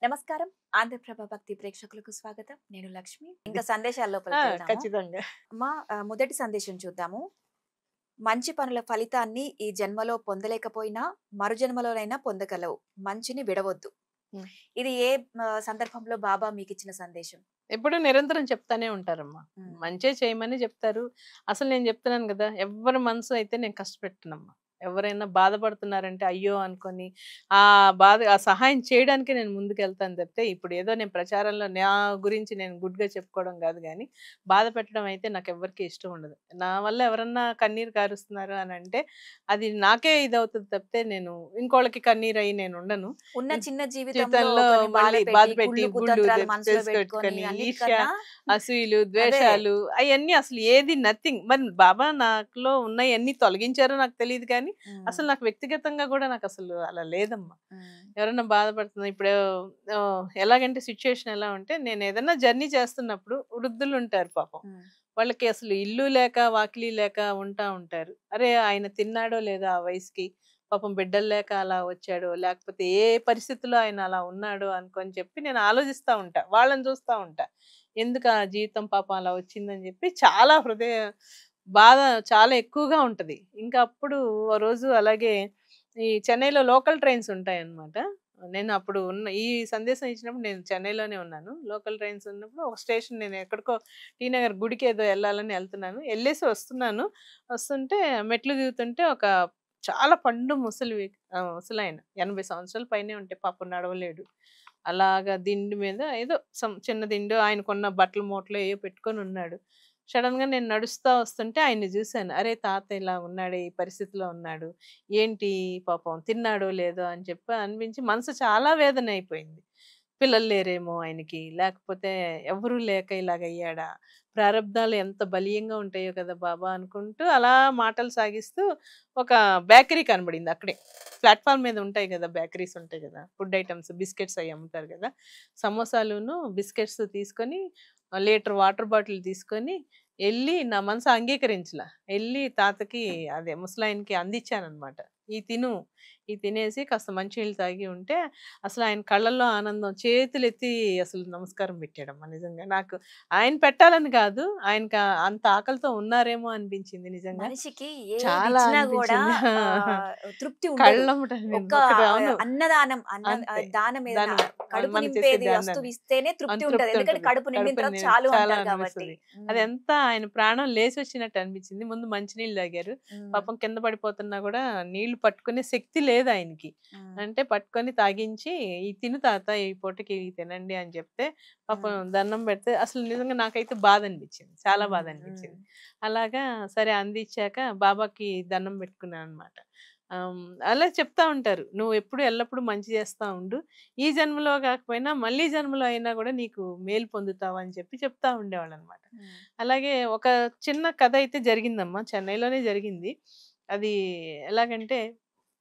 నమస్కారం. ఆంధ్రప్రభ భక్తి ప్రేక్షకులకు స్వాగతం. నేను లక్ష్మి. ఇంకా సందేశాల లోపలికెళ్దాము. ఖచ్చితంగా. మొదటి సందేశం చూద్దాము. మంచి పనుల ఫలితాన్ని ఈ జన్మలో పొందలేకపోయినా, మరు జన్మలోనైనా పొందగలవు. మంచిని విడవొద్దు. హ్మ్. ఇది ఏ సందర్భంలో బాబా మీకిచ్చిన సందేశం? ఎప్పుడు నిరంతరం చెప్తానే ఉంటారమ్మా. హ్మ్. మంచే చేయమని చెప్తారు. అసలు నేను చెప్తున్నాను గదా! ఎవ్వరి మనసు అయితే నేను కష్టపెట్టనమ్మా. ఎవరైనా బాధపడుతున్నారంటే అయ్యో! అనుకోని ఆ సహాయం చేయడానికే నేను ముందుకెళ్తాను తప్పితే, ఇప్పుడు ఏదో నేను ప్రచారంలో నా గురించి నేను గుడ్‌గా చెప్పుకోవడం గాదు గానీ, బాధ పెట్టడం అయితే నాకెవ్వరికీ ఇష్టం ఉండదు. నా వల్ల ఎవరన్నా కన్నీరు కారుస్తున్నారు అనంటే, అది నాకే ఇదవుతది తప్పితే, నేను ఇంకోళ్ళకి కన్నీరయ్యి నేనుండను. ఉన్న ఇన్ చిన్న జీవితంలో జీవితంలో కొన్ని మళ్ళీ బాధపెట్టి, బాధపెట్టి, కుళ్ళు కుతంత్రాలు మనసులో పెట్టుకొని తెచ్చుకొని, ఈర్ష్య, అన్నిటికన్నా అసూయలు, అదే. ద్వేషాలు అయన్నీ అసలు ఏది నథింగ్. మరి బాబా నాలో ఉన్నయన్నీ తొలగించారో నాకు తెలీదు కానీ, హ్మ్. అసలు నాకు వ్యక్తిగతంగా గూడా నాకసలు అలా లేదమ్మా. హ్మ్. ఎవరైనా బాధపడుతున్నా ఇప్పుడు ఎలాగంటే సిట్యుయేషన్ ఎలా ఉంటే, నేనేదన్నా జర్నీ చేస్తున్నప్పుడు వృద్ధులుంటారు పాపం. హ్మ్. వాళ్ళకి అసలు ఇల్లు లేక, వాకిలి లేక ఉంటారు. అరే! ఆయన తిన్నాడో లేదో ఆ వయసుకి, పాపం బిడ్డలు లేక అలా వచ్చాడో, లేకపోతే ఏ పరిస్థితిలో ఆయన అలా ఉన్నాడో అనుకోని చెప్పి నేను ఆలోచిస్తా ఉంటా. వాళ్ళని చూస్తా ఉంటా. ఎందుకు ఆ జీవితం పాపం అలా వచ్చిందని చెప్పి చాలా బాధ చాలా ఎక్కువగా ఉంటది. ఇంకా అప్పుడు ఓ రోజు అలాగే ఈ చెన్నైలో లోకల్ ట్రైన్స్ ఉంటాయన్నమాట. నేను అప్పుడు ఈ సందేశం ఇచ్చినప్పుడు నేను చెన్నైలోనే ఉన్నాను. లోకల్ ట్రైన్స్ ఉన్నప్పుడు ఒక స్టేషన్ నేను ఎక్కడికో టీ నగర్ గుడికి ఏదో ఎళ్ళాలని ఎళ్తున్నాను. ఎళ్ళేసి వస్తున్నాను. వస్తుంటే మెట్లు దిగుతుంటే ఒక చాలా పండు ముసలాయన 80 సంవత్సరాల పైనే ఉంటాయి. పాపం నడవలేడు. అలాగా దిండు మీద ఏదో చిన్న దిండో ఆయనకున్న బట్టల మూటలో ఏయో పెట్టుకొనున్నాడు. సడెన్‌గా నేను నడుస్తా వస్తుంటే ఆయన్ని జూసాను. అరే! తాత ఇలా ఉన్నాడే, ఈ పరిస్థితిలో ఉన్నాడు. ఏంటి పాపం తిన్నాడో లేదో అని చెప్పి అనిపించి మనసు చాలా వేదనయిపోయింది. పిల్లలు లేరేమో ఆయనకి, లేకపోతే ఎవ్వరూ లేక ఇలాగయ్యాడా? ప్రారబ్ధాలు ఎంత బలీయంగా ఉంటాయో కదా బాబా! అనుకుంటూ అలా మాటలు సాగిస్తూ ఒక బేకరీ కనబడింది అక్కడే. ప్లాట్‌ఫార్మ్ మీద ఉంటాయి గదా! బేకరీస్ ఉంటాయి గదా! ఫుడ్ ఐటెమ్స్ బిస్కెట్స్ అయి అమ్ముతారు గదా! సమోసాలును, బిస్కెట్స్ తీసుకొని లీటర్ వాటర్ బాటిల్ తీసుకొని ఎళ్లి నా మనసు అంగీకరించలా. ఎళ్లి తాతకి అదే ముసలాయనకి అందిచ్చాననమాట. "ఇయి తిను. ఇయి తినేసి కాస్త మంచినీళ్ళు తాగి" ఉంటే అసలు ఆయన కళ్ళల్లో ఆనందం చేతులెత్తి అసలు నమస్కారం పెట్టాడమ్మా నిజంగా. నాకు ఆయన పెట్టాలని కాదు. ఆయనకి అంత ఆకలితో ఉన్నారేమో అనిపించింది నిజంగా. మనిషికి చాలా ఏదిచ్చినా గూడా అనిపించింది. తృప్తి ఉండదు. కళ్ళమ్మట ఒక్క ఒకటి అవును. అన్నదానం అంతే. దానం ఏదైనా దానం కడుపు మనం చేసే నింపేది ధ్యానాన్ని. వస్తువిస్తేనే తృప్తి ఉంటది. తృప్తి ఎందుకంటే ఉంటది. కడుపు నిండిన తర్వాత చాలు చాలా అంటారు కాబట్టి. అనిపిస్తది. హ్మ్. అదెంత ఆయన ప్రాణం లేసొచ్చినట్టు అనిపించింది. ముందు మంచినీళ్ళు తాగారు. హ్మ్. పాపం కింద పడిపోతున్నా గూడా నీళ్లు పట్టుకునే శక్తి లేదు ఆయనకి. హ్మ్. అంటే పట్టుకొని తాగించి, "ఇది తిను తాత ఈ పూటకి ఇవి తినండి" అని చెప్తే పాపం హ్మ్. దండం పెడితే అసలు నిజంగా నాకైతే బాధనిపించింది. చాలా హ్మ్. హ్మ్. బాధనిపించింది. అలాగా సరే అందిచ్చాక బాబాకి దండం పెట్టుకున్నాననమాట. అలా చెప్తా ఉంటారు. "నువ్వెప్పుడు ఎల్లప్పుడూ మంచి చేస్తా ఉండు. ఈ జన్మలో కాకపోయినా మళ్ళీ జన్మలో అయినా గూడా నీకు మేలు పొందుతావు" అని చెప్పి చెప్తా ఉండేవాళ్ళనమాట. హ్మ్. అలాగే ఒక చిన్న కథ అయితే జరిగిందమ్మా. చెన్నైలోనే జరిగింది. అది ఎలాగంటే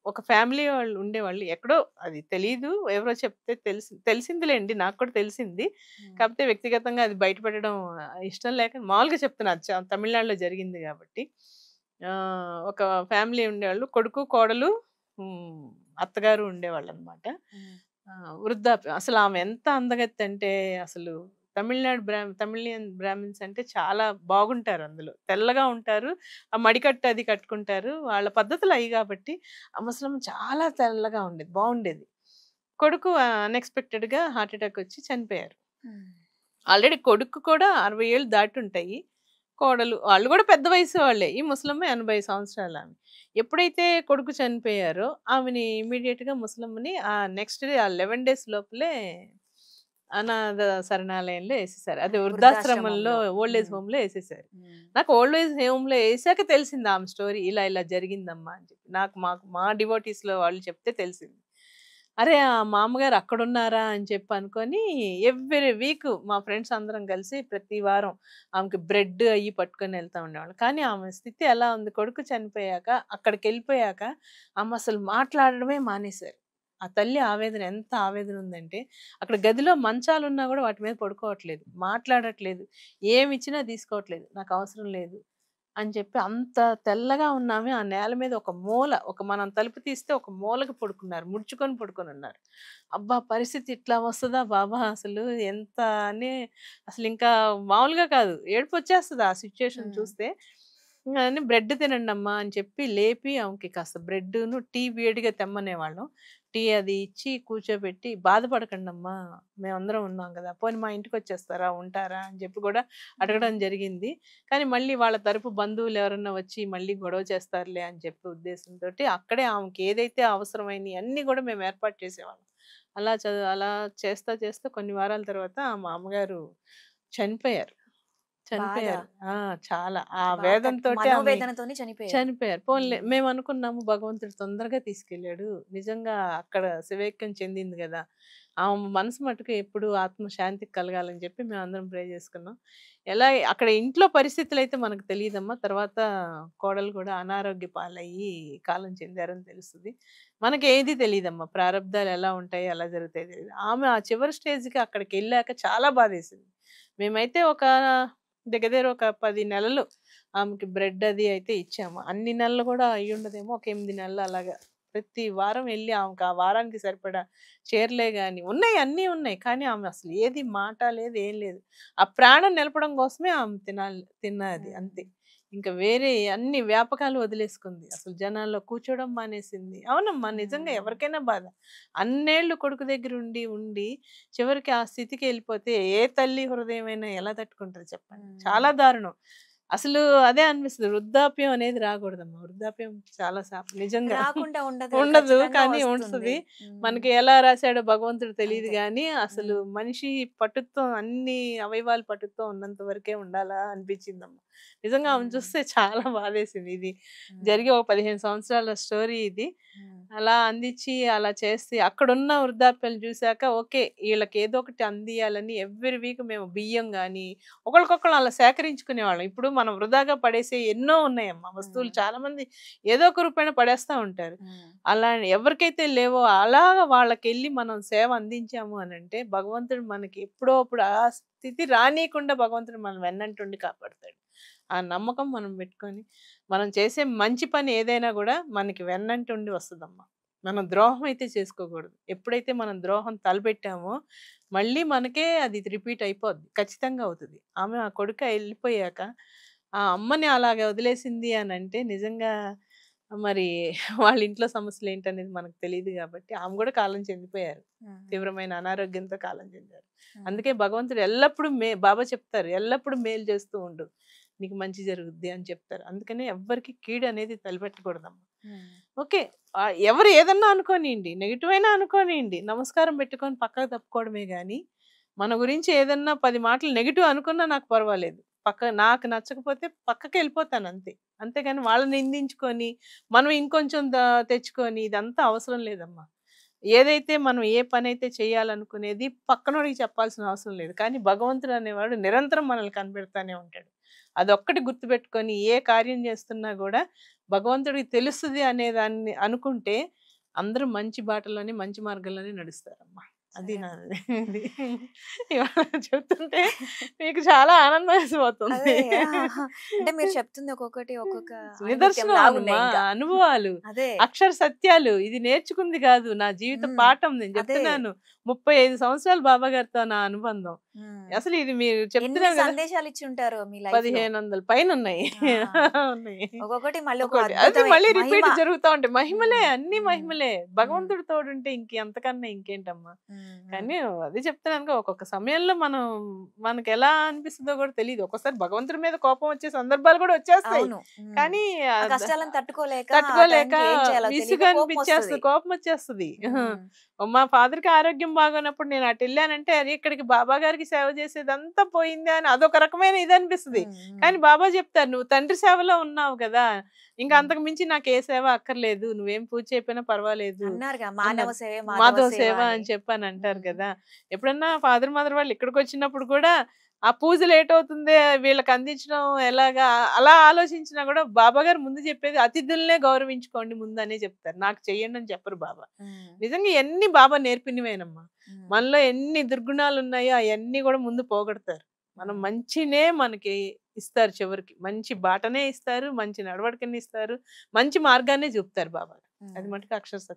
ఒక ఫ్యామిలీ వాళ్ళు ఉండేవాళ్ళు. ఎక్కడో అది తెలీదు. ఎవరో చెప్తే తెలిసిందిలెండి. నాకు కూడా తెలిసింది. హ్మ్. కాకపోతే వ్యక్తిగతంగా అది బయట పెట్టడం ఇష్టం లేక మామూలుగా చెప్తున్నా. అది తమిళనాడులో జరిగింది గాబట్టి. ఒక ఫ్యామిలీ ఉండేవాళ్ళు. కొడుకు, కోడలు, హ్మ్, అత్తగారు ఉండేవాళ్ళనమాట. హ్మ్. వృద్ధాప్యం. అసలామె ఎంత అందగత్తంటే అసలు తమిళియన్ బ్రాహ్మిన్స్ అంటే చాలా బాగుంటారు అందులో. తెల్లగా ఉంటారు. ఆ మడికట్టు అది కట్టుకుంటారు. వాళ్ళ పద్ధతులు అయి గాబట్టి ఆ ముసలమ్మ చాలా తెల్లగా ఉండేది. బావుండేది. కొడుకు అన్‌ఎక్స్‌పెక్టెడ్‌గా హార్ట్ అటాక్ వచ్చి చనిపోయారు. హ్మ్. ఆల్రెడీ కొడుక్కి కూడా 60 ఏళ్ళు దాటుంటాయి. కోడలు వాళ్ళు గూడా పెద్ద వయసు వాళ్ళే. ఈ ముసలమ్మ 80 సంవత్సరాలామె. ఎప్పుడైతే కొడుకు చనిపోయారో ఆమెని ఇమ్మీడియేట్‌గా ముసలమ్మని నెక్స్ట్ డే ఆ 11 డేస్ లోపలే అనాథ శరణాలయంలో ఏసేసారు. అదే వృద్ధాశ్రమంలో వృద్ధాశ్రమంలో. ఓల్డ్ ఏజ్ హ్మ్. హోమ్‌లో ఏసేసారు. హ్మ్. నాకు ఓల్డ్ ఏజ్ హోమ్‌లో ఏసాక తెలిసింది ఆమె స్టోరీ. ఇలా జరిగిందమ్మా అని చెప్పి. మా డివోటీస్‌లో వాళ్ళు చెప్తే తెలిసింది. అరే! మా అమ్మగారు అక్కడున్నారా అని చెప్పి అనుకోని ఎవ్రీ వీక్ మా ఫ్రెండ్స్ అందరం కలిసి ప్రతి వారం ఆమెకి బ్రెడ్ అయ్యి పట్టుకొని ఎళ్తా ఉండేవాళ్ళం. కానీ ఆమె స్థితి ఎలా ఉంది కొడుకు చనిపోయాక అక్కడికెళ్ళిపోయాక ఆమె అసలు మాట్లాడడమే మానేశారు. ఆ తల్లి ఆవేదన ఎంత ఆవేదన ఉందంటే అక్కడ గదిలో మంచాలున్నా గూడా వాటి మీద పడుకోవట్లేదు. మాట్లాడట్లేదు. ఏమిచ్చినా తీసుకోవట్లేదు. నాకవసరం లేదు. అని చెప్పి అంత తెల్లగా ఉన్నామే ఆ నేల మీద ఒక మూల మనం తలుపు తీస్తే ఒక మూలకి పడుకున్నారు. ముడుచుకొని పడుకొనున్నారు. అబ్బా! పరిస్థితి ఇట్లా వస్తదా బాబా! అసలు ఎంత అని అసలింకా మామూలుగా కాదు. ఏడుపొచ్చేస్తది ఆ సిట్యుయేషన్ హ్మ్. చూస్తే. అని బ్రెడ్ తినండమ్మా అని చెప్పి లేపి ఆమెకి కాస్త బ్రెడ్డును, టీ వేడిగా తెమ్మనేవాళ్ళం. టీ అది ఇచ్చి కూర్చోబెట్టి, "బాధపడకండమ్మా మేమందరం ఉన్నాం గదా! పోనీ మా ఇంటికొచ్చేస్తారా? ఉంటారా?" అని చెప్పి కూడా హ్మ్. అడగడం జరిగింది. కానీ మళ్ళీ వాళ్ళ తరపు బంధువులు ఎవరన్నా వచ్చి మళ్ళీ గొడవ చేస్తారులే అని చెప్పి ఉద్దేశంతోటి అక్కడే ఆమెకి ఏదైతే అవసరమైనయి అన్నీ గూడా మేము ఏర్పాటు చేసేవాళ్ళం. అలా చేస్తా చేస్తా కొన్ని వారాల తర్వాత మా అమ్మగారు చనిపోయారు. బాధ. చనిపోయారు. ఆ! చాలా. ఆ బాధ వేదనతోటే ఆమె మనోవేదనతోని చనిపోయారు. చనిపోయారు. పోన్లే హ్మ్. మేమనుకున్నాము భగవంతుడు తొందరగా తీసుకెళ్ళాడు. నిజంగా అక్కడ శివైక్యం చెందింది గదా! ఆమె మనసు మట్టుకు ఎప్పుడు ఆత్మ శాంతికి కలగాలని చెప్పి మేమందరం ప్రే చేసుకున్నాం. ఎలా అక్కడ ఇంట్లో పరిస్థితులైతే మనకు తెలీదమ్మా. తర్వాత కోడలు కూడా అనారోగ్య పాలయ్యి కాలం చెందారని తెలుస్తది. మనకేది తెలీదమ్మా. ప్రారబ్ధాలు ఎలా ఉంటాయి, ఎలా జరుగుతాయో తెలీదు. ఆమె ఆ చివరి స్టేజ్‌కి అక్కడికెళ్ళాక చాలా బాధేసింది. మేమైతే దగ్గర దగ్గర ఒక 10 నెలలు ఆమెకి బ్రెడ్ అది అయితే ఇచ్చాము. అన్ని నెలలు గూడా అయ్యుండదేమో. ఒక 8 నెలలు అలాగా. ప్రతి వారం ఎళ్లి ఆమెకు ఆ వారానికి సరిపడా చీరలే గాని ఉన్నాయి అన్నీ ఉన్నాయి. కానీ ఆమె అసలు ఏది మాట లేదు, ఏం లేదు. ఆ ప్రాణం నిలపడం కోసమే ఆమె తిన్నది అంతే. హ్మ్. ఇంక వేరే అన్ని వ్యాపకాలు వదిలేసుకుంది. అసలు జనాల్లో కూర్చోవడం మానేసింది. అవునమ్మా నిజంగా హ్మ్. ఎవరికైనా బాధ. అన్నేళ్ళు కొడుకు దగ్గర ఉండి చివరికి ఆ స్థితికెళ్ళిపోతే ఏ తల్లి హృదయమైనా ఎలా తట్టుకుంటది చెప్పండి. హ్మ్. చాలా దారుణం. అసలు అదే అనిపిస్తది. వృద్ధాప్యం అనేది రాకూడదమ్మా. వృద్ధాప్యం చాలా నిజంగా రాకుండా ఉండదు కదా! ఉండదు. ఖచ్చితంగా కానీ వస్తుంది. ఉంటది. హ్మ్. మనకి ఎలా రాసాడో భగవంతుడు తెలీదు అంతే. గానీ, అసలు హ్మ్. మనిషి పటుత్వం అన్ని అవయవాలు పటుత్వం ఉన్నంత వరకే ఉండాలా అనిపించిందమ్మా. నిజంగా ఆమెను హ్మ్. చూస్తే చాలా బాధేసింది. ఇది హ్మ్. జరిగి ఒక 15 సంవత్సరాల స్టోరీ ఇది. హ్మ్. అలా అందించి, అలా చేసి అక్కడున్న వృద్ధాప్యాలు చూసాక ఓకే. ఈళ్ళకి ఏదో ఒకటి అందియాలని ఎవ్రి వీక్ మేము బియ్యం గాని, ఒకళ్ళకొకళ్ళం అలా సేకరించుకునేవాళ్ళం. ఇప్పుడు మనం వృధాగా పడేసేయి ఎన్నో ఉన్నాయమ్మా వస్తువులు. హ్మ్. చాలామంది ఏదో ఒక రూపేణ పడేస్తా ఉంటారు. హ్మ్. అలా ఎవరికైతే లేవో అలాగా వాళ్ళకెళ్ళి మనం సేవ అందించాము అనంటే, భగవంతుడు మనకి ఎప్పుడో అప్పుడు ఆ స్థితి రానీయకుండా భగవంతుడు మన వెన్నంటుండి కాపాడతాడు. ఆ నమ్మకం మనం పెట్టుకొని, మనం చేసే మంచి పని ఏదైనా గూడా మనకి వెన్నంటుండి వస్తదమ్మా. మనం ద్రోహం అయితే చేసుకోకూడదు. ఎప్పుడైతే మనం ద్రోహం తలపెట్టామో, మళ్ళీ మనకే అది రిపీట్ అయిపోద్ది. ఖచ్చితంగా అవుతది. ఆమె ఆ కొడుకు ఎళ్ళిపోయాక, ఆ అమ్మని అలాగా వదిలేసింది అనంటే నిజంగా మరి వాళ్ళ ఇంట్లో సమస్యలేంటనేది మనకు తెలీదు గాబట్టి, ఆమె గూడా కాలం చెందిపోయారు. హుహు. తీవ్రమైన అనారోగ్యంతో కాలం చెందారు. హ్మ్. అందుకే భగవంతుడు ఎల్లప్పుడూ బాబా చెప్తారు. ఎల్లప్పుడూ మేలు చేస్తూ ఉండు. నీకు మంచి జరుగుద్ది అని చెప్తారు. అందుకనే ఎవ్వరికీ కీడనేది తలపెట్టకూడదమ్మా. హ్మ్. ఓకే. ఎవరు ఏదన్నా అనుకోనియండి. నెగెటివ్ అయినా అనుకోనియండి. నమస్కారం పెట్టుకొని పక్కకు తప్పుకోవడమే గానీ, మన గురించి ఏదన్నా 10 మాటలు నెగెటివ్ అనుకున్నా నాకు పర్వాలేదు. నాకు నచ్చకపోతే పక్కకెళ్ళిపోతానంతే. అంతేగాని వాళ్ళని నిందించుకొని, మనం ఇంకొంచెం తెచ్చుకొని ఇదంతా అవసరం లేదమ్మా. ఏదైతే మనం ఏ పనైతే చేయాలనుకునేది పక్కనోడికి చెప్పాల్సిన అవసరం లేదు. కానీ భగవంతుడు అనేవాడు నిరంతరం మనల్ని కనిపెడతానే ఉంటాడు. అదొక్కటి గుర్తుపెట్టుకొని ఏ కార్యం చేస్తున్నా గూడా భగవంతుడికి తెలుస్తది అనే దాన్ని అనుకుంటే అందరూ మంచి బాటలోనే, మంచి మార్గంలోనే నడుస్తారమ్మా. అది సరే. నాది ఇది. ఇవాళ చెప్తుంటే మీకు చాలా ఆనందం అదే. వేసిపోతుంది. ఆహా! అంటే మీరు చెప్తుంది ఒక్కొక్కటి ఒక్కొక్క ఆణిముత్యం నిదర్శనం లాగున్నాయి అమ్మా. ఇంకా. అనుభవాలు. అదే. అక్షర సత్యాలు. ఇది నేర్చుకుంది గాదు. నా జీవిత హ్మ్. పాఠం నేను అదే. జెప్తున్నాను. 35 సంవత్సరాలు బాబా గారితో నా అనుబంధం. హ్మ్. అసలు ఇది మీరు ఎన్ని చెప్తున్నాను గదా! సందేశాలిచ్చుంటారో మీ లైఫ్‌లో. 1500 పైనున్నాయి. ఆ! ఉన్నాయి. ఒక్కొక్కటి మళ్ళీ ఒక ఒక్కోటి. అది అద్భుతమే. మళ్ళీ మహిమ. రిపీట్ జరుగుతా ఉంటాయి. మహిమలే. హ్మ్. అన్నీ హ్మ్. మహిమలే. హ్మ్. భగవంతుడు తోడుంటే అంతకన్నా ఇంకేంటమ్మా. హ్మ్. హ్మ్. కానీ అదే చెప్తున్నానుగా ఒక్కొక్క సమయంలో మనకెలా అనిపిస్తదో గూడా తెలీదు. ఒక్కోసారి భగవంతుడి మీద కోపం వచ్చే సందర్భాలు గూడా వచ్చేస్తాయి. అవును. హ్మ్. కానీ ఆ ఆహ్, ద కష్టాలను తట్టుకోలేక ఆ తట్టుకోలేక టైంకి ఏం చేయాలో తెలియక విసుగనిపిచ్చేస్తది. కోపమొస్తది. కోపమొచ్చేస్తది. హ్మ్. మా ఫాదర్‌కి ఆరోగ్యం బాగోనప్పుడు నేను అటెళ్ళానంటే, అరే! ఇక్కడికి బాబా గారికి సేవ చేసేదంతా పోయిందే అని అదొక రకమైన ఇదనిపిస్తది. హ్మ్. హ్మ్. కానీ బాబా చెప్తారు, "నువ్వు తండ్రి సేవలో ఉన్నావు గదా! ఇంక హ్మ్. అంతకు మించి నాకు ఏ సేవ అక్కర్లేదు. నువ్వేం పూజ చేయకపోయినా పర్వాలేదు" అన్నారుగా మానవ అన్నారు. సేవే మాధవ మాధవ సేవ సేవ అని. అని చెప్పనంటారు హ్మ్. గదా! ఎప్పుడన్నా ఫాదర్, మదర్ వాళ్ళు ఇక్కడికొచ్చినప్పుడు కూడా ఆ పూజ లేట్ అవుతుందే వీళ్ళకి అందించడం ఎలాగా అలా ఆలోచించినా గూడా బాబా గారు ముందు చెప్పేది అతిథులనే గౌరవించుకోండి ముందనే చెప్తారు. నాకు చెయ్యండి అని చెప్పరు బాబా. హ్మ్. నిజంగా ఇయన్నీ బాబా నేర్పినవేనమ్మా. హ్మ్. మనలో ఎన్ని దుర్గుణాలున్నాయో అయన్నీ గూడా ముందు పోగొడతారు. మనం హ్మ్. మంచినే మనకి ఇస్తారు చివరికి. మంచి బాటనే ఇస్తారు, మంచి నడవడికని ఇస్తారు, మంచి మార్గాన్నే చూపుతారు బాబా. అది హ్మ్. మటుకు అక్షర సత్యం.